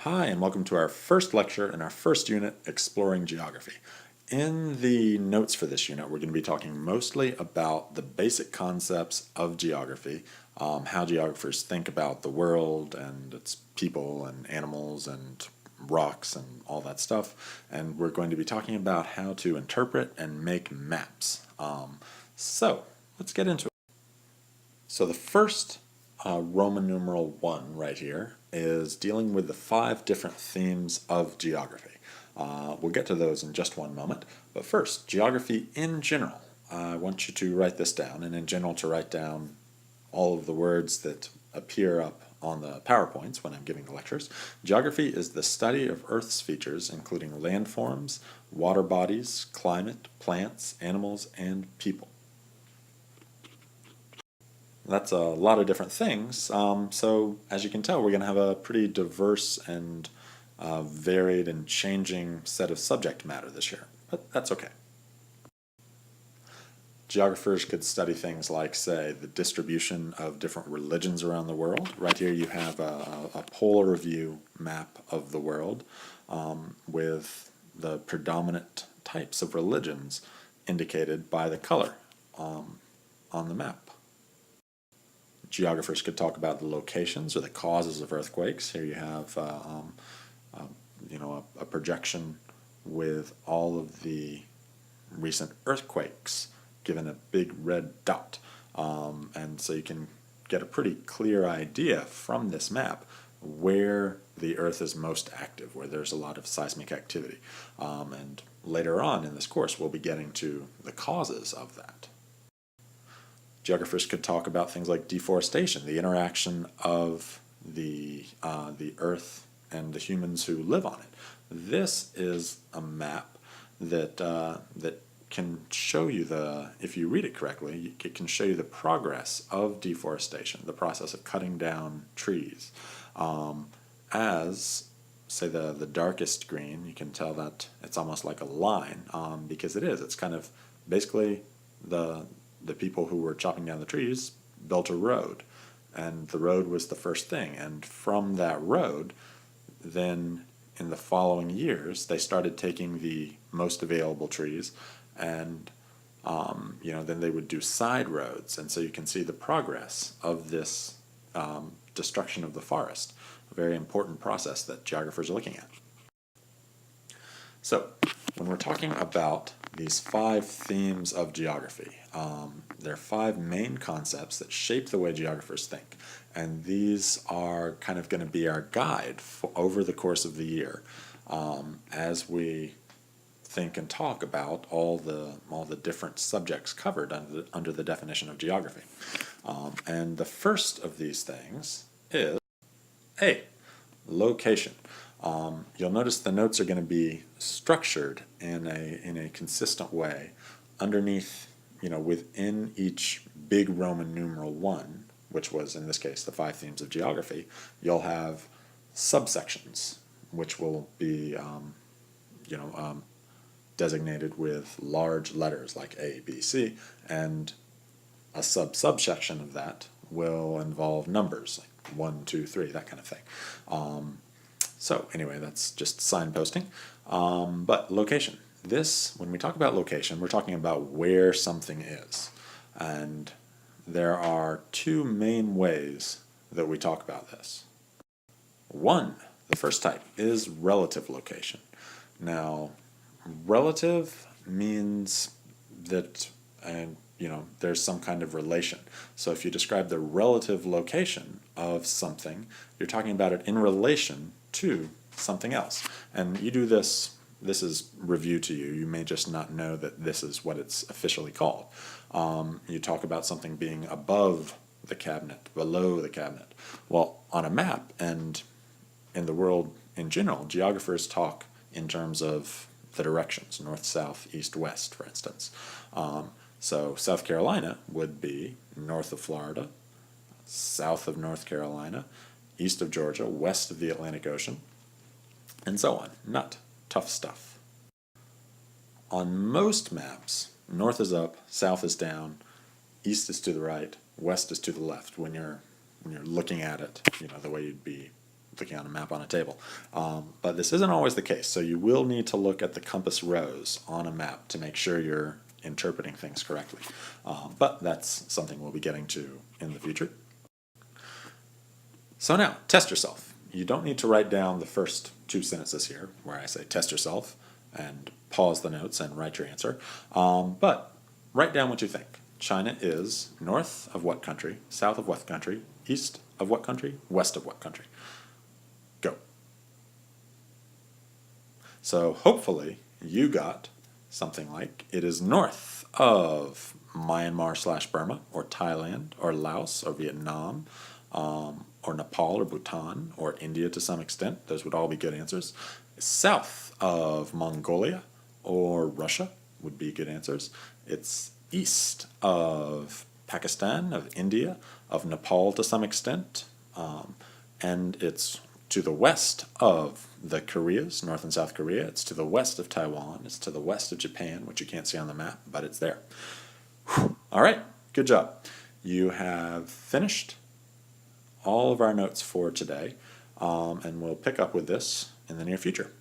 Hi, and welcome to our first lecture in our first unit, Exploring Geography. In the notes for this unit, we're going to be talking mostly about the basic concepts of geography, how geographers think about the world and its people and animals and rocks and all that stuff. And we're going to be talking about how to interpret and make maps. So let's get into it. So the first Roman numeral 1 right here is dealing with the 5 different themes of geography. We'll get to those in just one moment, but first, geography in general. I want you to write this down, and in general to write down all of the words that appear up on the PowerPoints when I'm giving the lectures. Geography is the study of Earth's features, including landforms, water bodies, climate, plants, animals, and people. That's a lot of different things, so as you can tell, we're going to have a pretty diverse and varied and changing set of subject matter this year, but that's okay. Geographers could study things like, say, the distribution of different religions around the world. Right here you have a polar view map of the world with the predominant types of religions indicated by the color on the map. Geographers could talk about the locations or the causes of earthquakes. Here you have a projection with all of the recent earthquakes given a big red dot. And so you can get a pretty clear idea from this map where the Earth is most active, where there's a lot of seismic activity. And later on in this course, we'll be getting to the causes of that. Geographers could talk about things like deforestation, the interaction of the Earth and the humans who live on it. This is a map that can show you if you read it correctly, it can show you the progress of deforestation, the process of cutting down trees. As, say, the darkest green, you can tell that it's almost like a line, because it is. It's kind of basically the people who were chopping down the trees built a road, and the road was the first thing. And from that road, then in the following years, they started taking the most available trees, and then they would do side roads. And so you can see the progress of this destruction of the forest, a very important process that geographers are looking at. So when we're talking about these 5 themes of geography, there are 5 main concepts that shape the way geographers think, and these are kind of going to be our guide over the course of the year as we think and talk about all the different subjects covered under the definition of geography. And the first of these things is A, location. You'll notice the notes are going to be structured in a consistent way. Underneath, within each big Roman numeral 1, which was in this case the 5 themes of geography, you'll have subsections, which will be designated with large letters like A, B, C, and a subsection of that will involve numbers like 1, 2, 3, that kind of thing. So anyway, that's just signposting. But location. When we talk about location, we're talking about where something is. And there are 2 main ways that we talk about this. One, the first type, is relative location. Now, relative means that there's some kind of relation. So if you describe the relative location of something, you're talking about it in relation to something else. And you do this is review to you. You may just not know that this is what it's officially called. You talk about something being above the cabinet, below the cabinet. Well, on a map and in the world in general, geographers talk in terms of the directions, north, south, east, west, for instance. So South Carolina would be north of Florida, south of North Carolina, east of Georgia, west of the Atlantic Ocean, and so on. Not tough stuff. On most maps, north is up, south is down, east is to the right, west is to the left when you're looking at it, the way you'd be looking on a map on a table. But this isn't always the case, so you will need to look at the compass rose on a map to make sure you're interpreting things correctly. But that's something we'll be getting to in the future. So now, test yourself. You don't need to write down the first two sentences here, where I say test yourself, and pause the notes and write your answer. But write down what you think. China is north of what country, south of what country, east of what country, west of what country? Go. So hopefully you got something like it is north of Myanmar/Burma, or Thailand, or Laos, or Vietnam, or Nepal, or Bhutan, or India to some extent. Those would all be good answers. South of Mongolia or Russia would be good answers. It's east of Pakistan, of India, of Nepal to some extent, and it's to the west of the Koreas, North and South Korea. It's to the west of Taiwan. It's to the west of Japan, which you can't see on the map, but it's there. Whew. All right, good job. You have finished all of our notes for today, and we'll pick up with this in the near future.